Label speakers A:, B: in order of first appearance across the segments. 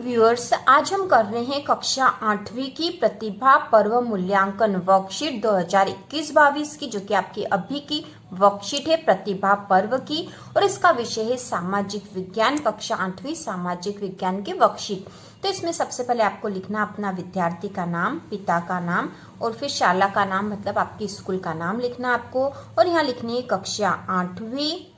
A: Viewers, आज हम कर रहे हैं कक्षा 8वीं की प्रतिभा पर्व मूल्यांकन वर्कशीट 2021-22 की, जो कि आपकी अभी की वर्कशीट है प्रतिभा पर्व की। और इसका विषय है सामाजिक विज्ञान, कक्षा 8वीं सामाजिक विज्ञान की वर्कशीट। तो इसमें सबसे पहले आपको लिखना अपना विद्यार्थी का नाम, पिता का नाम और फिर शाला का नाम, मतलब आपकी स्कूल का नाम लिखना आपको। और यहाँ लिखनी है कक्षा 8वीं।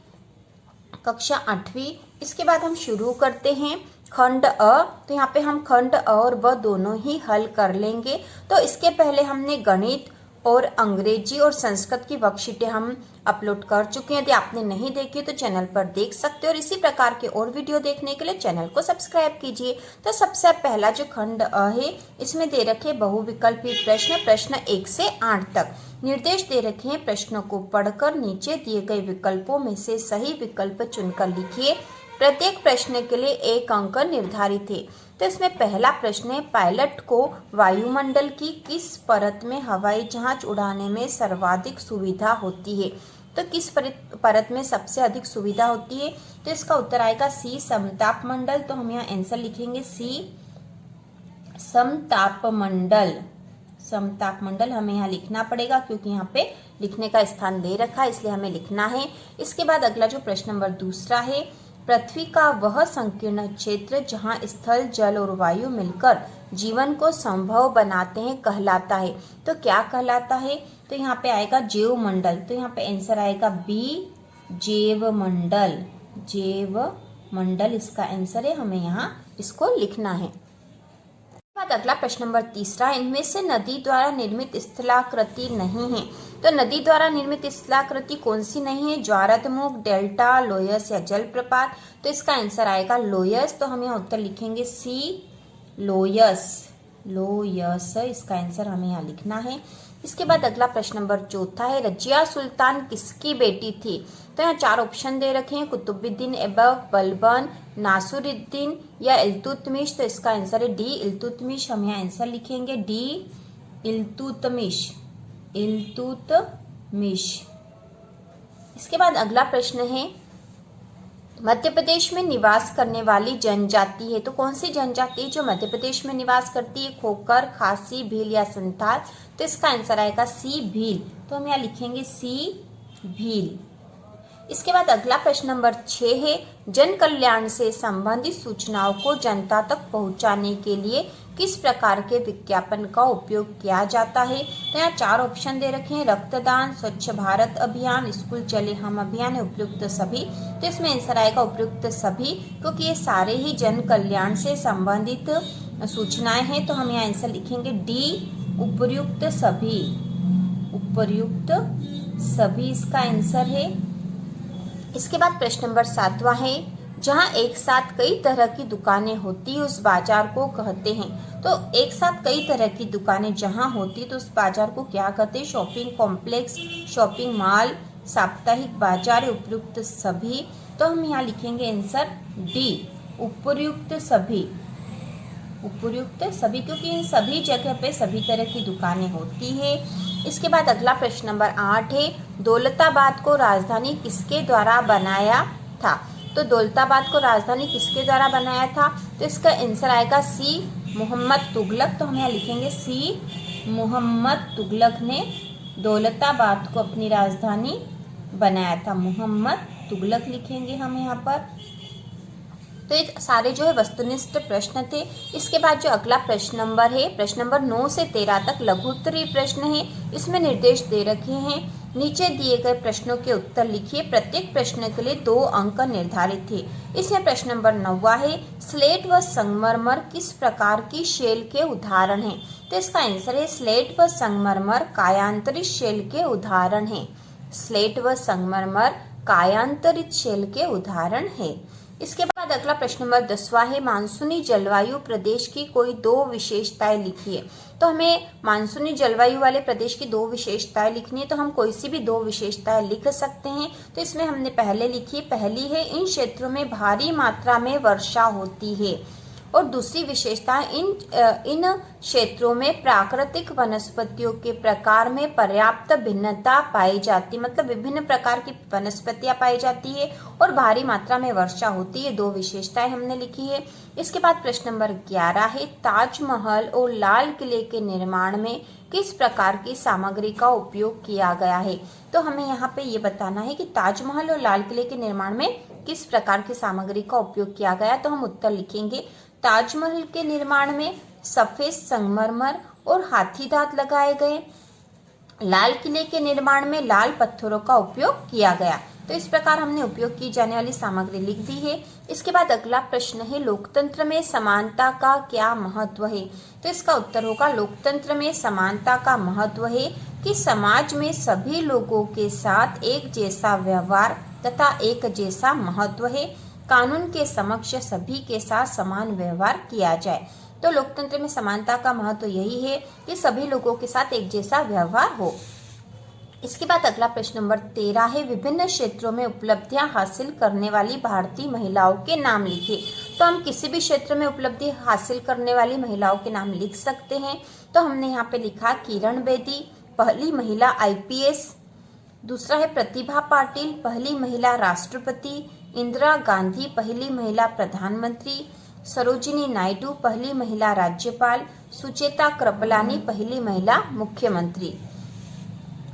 A: इसके बाद हम शुरू करते हैं खंड अ। तो यहाँ पे हम खंड अ और ब दोनों ही हल कर लेंगे। तो इसके पहले हमने गणित और अंग्रेजी और संस्कृत की वर्कशीटें हम अपलोड कर चुके हैं। यदि आपने नहीं देखी तो चैनल पर देख सकते हो, और इसी प्रकार के और वीडियो देखने के लिए चैनल को सब्सक्राइब कीजिए। तो सबसे पहला जो खंड अ है, इसमें दे रखे बहुविकल्पी प्रश्न, प्रश्न 1 से 8 तक। निर्देश दे रखे हैं, प्रश्नों को पढ़कर नीचे दिए गए विकल्पों में से सही विकल्प चुनकर लिखिए। प्रत्येक प्रश्न के लिए 1 अंक निर्धारित है। तो इसमें पहला प्रश्न है, पायलट को वायुमंडल की किस परत में हवाई जहाज उड़ाने में सर्वाधिक सुविधा होती है? तो किस परत में सबसे अधिक सुविधा होती है? तो इसका उत्तर आएगा सी, समताप मंडल। तो हम यहाँ आंसर लिखेंगे सी, समताप मंडल। समताप मंडल हमें यहाँ लिखना पड़ेगा, क्योंकि यहाँ पे लिखने का स्थान दे रखा है, इसलिए हमें लिखना है। इसके बाद अगला जो प्रश्न नंबर दूसरा है, पृथ्वी का वह संकीर्ण क्षेत्र जहाँ स्थल, जल और वायु मिलकर जीवन को संभव बनाते हैं कहलाता है। तो क्या कहलाता है? तो यहाँ पे आएगा जैव मंडल। तो यहाँ पे आंसर आएगा बी, जैव मंडल। जैव मंडल इसका आंसर है, हमें यहाँ इसको लिखना है। बाद अगला प्रश्न नंबर तीसरा, इनमें से नदी द्वारा निर्मित स्थलाकृति नहीं है। तो नदी द्वारा निर्मित स्थलाकृति कौन सी नहीं है? ज्वारतमुख, डेल्टा, लोयस या जलप्रपात। तो इसका आंसर आएगा लोयस। तो हम यहाँ उत्तर लिखेंगे सी, लोयस। लोयस इसका आंसर हमें यहाँ लिखना है। इसके बाद अगला प्रश्न नंबर चौथा है, रजिया सुल्तान किसकी बेटी थी? तो यहाँ 4 ऑप्शन दे रखे हैं, कुतुबुद्दीन ऐबक, बलबन, नासिरुद्दीन या इल्तुतमिश। तो इसका आंसर है डी, इल्तुतमिश। हम यहाँ आंसर लिखेंगे डी, इल्तुतमिश। इल्तुतमिश। इसके बाद अगला प्रश्न है, मध्य प्रदेश में निवास करने वाली जनजाति है। तो कौन सी जनजाति जो मध्य प्रदेश में निवास करती है? खोकर, खासी, भील या संथाल। तो इसका आंसर आएगा सी, भील। तो हम यहाँ लिखेंगे सी, भील। इसके बाद अगला प्रश्न नंबर 6 है, जन कल्याण से संबंधित सूचनाओं को जनता तक पहुंचाने के लिए किस प्रकार के विज्ञापन का उपयोग किया जाता है? तो यहाँ 4 ऑप्शन दे रखे हैं, रक्तदान, स्वच्छ भारत अभियान, स्कूल चले हम अभियान, उपयुक्त सभी। तो इसमें आंसर आएगा उपयुक्त सभी, क्योंकि ये सारे ही जन कल्याण से संबंधित सूचनाएं हैं। तो हम यहाँ आंसर लिखेंगे डी, उपयुक्त सभी। उपयुक्त सभी इसका आंसर है। इसके बाद प्रश्न नंबर 7वां है, जहां एक साथ कई तरह की दुकानें होती है उस बाजार को कहते हैं। तो एक साथ कई तरह की दुकानें जहां होती तो उस बाजार को क्या कहते हैं? शॉपिंग कॉम्प्लेक्स, शॉपिंग मॉल, साप्ताहिक बाजार, उपयुक्त सभी। तो हम यहाँ लिखेंगे आंसर डी, उपयुक्त सभी। उपयुक्त सभी, क्योंकि इन सभी जगह पे सभी तरह की दुकानें होती है। इसके बाद अगला प्रश्न नंबर 8 है, दौलताबाद को राजधानी किसके द्वारा बनाया था? तो दौलताबाद को राजधानी किसके द्वारा बनाया था? तो इसका आंसर आएगा सी, मोहम्मद तुगलक। तो हम यहाँ लिखेंगे सी, मोहम्मद तुगलक ने दौलताबाद को अपनी राजधानी बनाया था। मोहम्मद तुगलक लिखेंगे हम यहाँ पर। तो ये सारे जो है वस्तुनिष्ठ प्रश्न थे। इसके बाद जो अगला प्रश्न नंबर है, प्रश्न नंबर 9 से 13 तक लघुत्तरीय प्रश्न है। इसमें निर्देश दे रखे हैं, नीचे दिए गए प्रश्नों के उत्तर लिखिए। प्रत्येक प्रश्न के लिए 2 अंक निर्धारित थे। इसमें प्रश्न नंबर 9वां है, स्लेट व संगमरमर किस प्रकार की शेल के उदाहरण हैं? तो इसका आंसर है स्लेट व संगमरमर कायांतरित शेल के उदाहरण है। स्लेट व संगमरमर कायांतरित शेल के उदाहरण है। इसके बाद अगला प्रश्न नंबर 10वां है, मानसूनी जलवायु प्रदेश की कोई 2 विशेषताएं लिखिए। तो हमें मानसूनी जलवायु वाले प्रदेश की 2 विशेषताएं लिखनी है। तो हम कोई सी भी 2 विशेषताएं लिख सकते हैं। तो इसमें हमने पहले लिखी, पहली है इन क्षेत्रों में भारी मात्रा में वर्षा होती है। और दूसरी विशेषता इन क्षेत्रों में प्राकृतिक वनस्पतियों के प्रकार में पर्याप्त भिन्नता पाई जाती, मतलब विभिन्न प्रकार की वनस्पतियां पाई जाती है और भारी मात्रा में वर्षा होती है। 2 विशेषताएं हमने लिखी है। इसके बाद प्रश्न नंबर 11 है, ताजमहल और लाल किले के निर्माण में किस प्रकार की सामग्री का उपयोग किया गया है। तो हमें यहाँ पे ये बताना है कि ताजमहल और लाल किले के निर्माण में किस प्रकार की सामग्री का उपयोग किया गया। तो हम उत्तर लिखेंगे, ताजमहल के निर्माण में सफेद संगमरमर और हाथी दांत लगाए गए। लाल किले के निर्माण में लाल पत्थरों का उपयोग किया गया। तो इस प्रकार हमने उपयोग की जाने वाली सामग्री लिख दी है। इसके बाद अगला प्रश्न है, लोकतंत्र में समानता का क्या महत्व है। तो इसका उत्तर होगा, लोकतंत्र में समानता का महत्व है कि समाज में सभी लोगों के साथ एक जैसा व्यवहार तथा एक जैसा महत्व है। कानून के समक्ष सभी के साथ समान व्यवहार किया जाए। तो लोकतंत्र में समानता का महत्व यही है कि सभी लोगों के साथ एक जैसा व्यवहार हो। इसके बाद अगला प्रश्न नंबर 13 है, विभिन्न क्षेत्रों में उपलब्धियां हासिल करने वाली भारतीय महिलाओं के नाम लिखे। तो हम किसी भी क्षेत्र में उपलब्धि हासिल करने वाली महिलाओं के नाम लिख सकते हैं। तो हमने यहाँ पे लिखा, किरण बेदी पहली महिला IPS, दूसरा है प्रतिभा पाटिल पहली महिला राष्ट्रपति, इंदिरा गांधी पहली महिला प्रधानमंत्री, सरोजिनी नायडू पहली महिला राज्यपाल, सुचेता कृपलानी पहली महिला मुख्यमंत्री।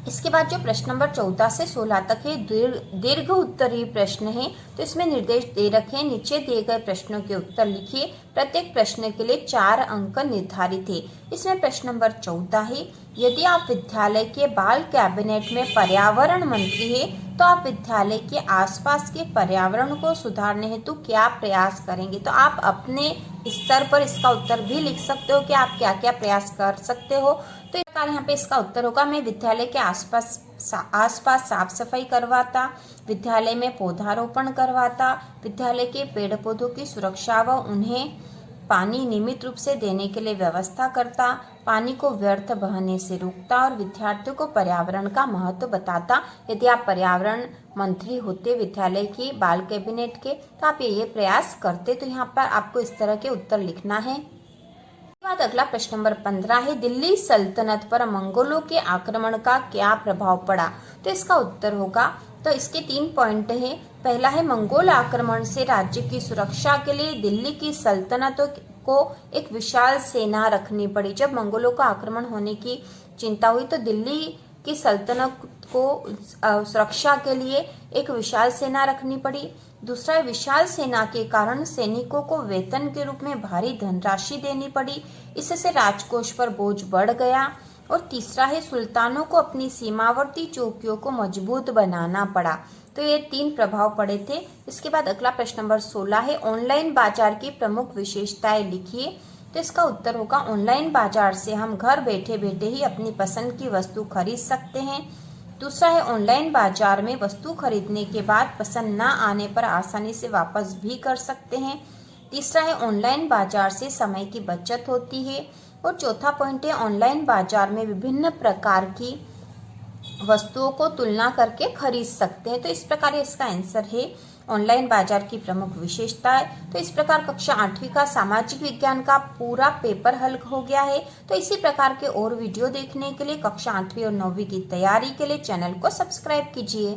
A: इसके बाद जो प्रश्न नंबर 14 से 16 तक है, दीर्घ उत्तरीय प्रश्न है। तो इसमें निर्देश दे रखे हैं, नीचे दिए गए प्रश्नों के उत्तर लिखिए। प्रत्येक प्रश्न के लिए 4 अंक निर्धारित है। इसमें प्रश्न नंबर 14 है, यदि आप विद्यालय के बाल कैबिनेट में पर्यावरण मंत्री है तो आप विद्यालय के आसपास के पर्यावरण को सुधारने हेतु क्या प्रयास करेंगे। तो आप अपने स्तर पर इसका उत्तर भी लिख सकते हो कि आप क्या क्या प्रयास कर सकते हो। तो इस प्रकार यहाँ पे इसका उत्तर होगा, मैं विद्यालय के आसपास साफ सफाई करवाता, विद्यालय में पौधारोपण करवाता, विद्यालय के पेड़ पौधों की सुरक्षा व उन्हें पानी नियमित रूप से देने के लिए व्यवस्था करता, पानी को व्यर्थ बहने से रोकता और विद्यार्थियों को पर्यावरण का महत्व बताता। यदि आप पर्यावरण मंत्री होते विद्यालय की बाल कैबिनेट के तो आप ये प्रयास करते। तो यहाँ पर आपको इस तरह के उत्तर लिखना है। बाद अगला प्रश्न नंबर 15 है, दिल्ली सल्तनत पर मंगोलों के आक्रमण का क्या प्रभाव पड़ा। तो इसका उत्तर होगा, तो इसके 3 पॉइंट हैं। पहला है, मंगोल आक्रमण से राज्य की सुरक्षा के लिए दिल्ली की सल्तनत को एक विशाल सेना रखनी पड़ी। जब मंगोलों का आक्रमण होने की चिंता हुई तो दिल्ली की सल्तनत को सुरक्षा के लिए एक विशाल सेना रखनी पड़ी। दूसरा, विशाल सेना के कारण सैनिकों को वेतन के रूप में भारी धनराशि देनी पड़ी, इससे राजकोष पर बोझ बढ़ गया। और तीसरा है, सुल्तानों को अपनी सीमावर्ती चौकियों को मजबूत बनाना पड़ा। तो ये 3 प्रभाव पड़े थे। इसके बाद अगला प्रश्न नंबर 16 है, ऑनलाइन बाजार की प्रमुख विशेषताएं लिखिए। तो इसका उत्तर होगा, ऑनलाइन बाजार से हम घर बैठे बैठे ही अपनी पसंद की वस्तु खरीद सकते हैं। दूसरा है, ऑनलाइन बाजार में वस्तु खरीदने के बाद पसंद न आने पर आसानी से वापस भी कर सकते हैं। तीसरा है, ऑनलाइन बाजार से समय की बचत होती है। और चौथा पॉइंट है, ऑनलाइन बाजार में विभिन्न प्रकार की वस्तुओं को तुलना करके खरीद सकते हैं। तो इस प्रकार इसका आंसर है ऑनलाइन बाजार की प्रमुख विशेषता है। तो इस प्रकार कक्षा 8वीं का सामाजिक विज्ञान का पूरा पेपर हल हो गया है। तो इसी प्रकार के और वीडियो देखने के लिए कक्षा 8वीं और 9वीं की तैयारी के लिए चैनल को सब्सक्राइब कीजिए।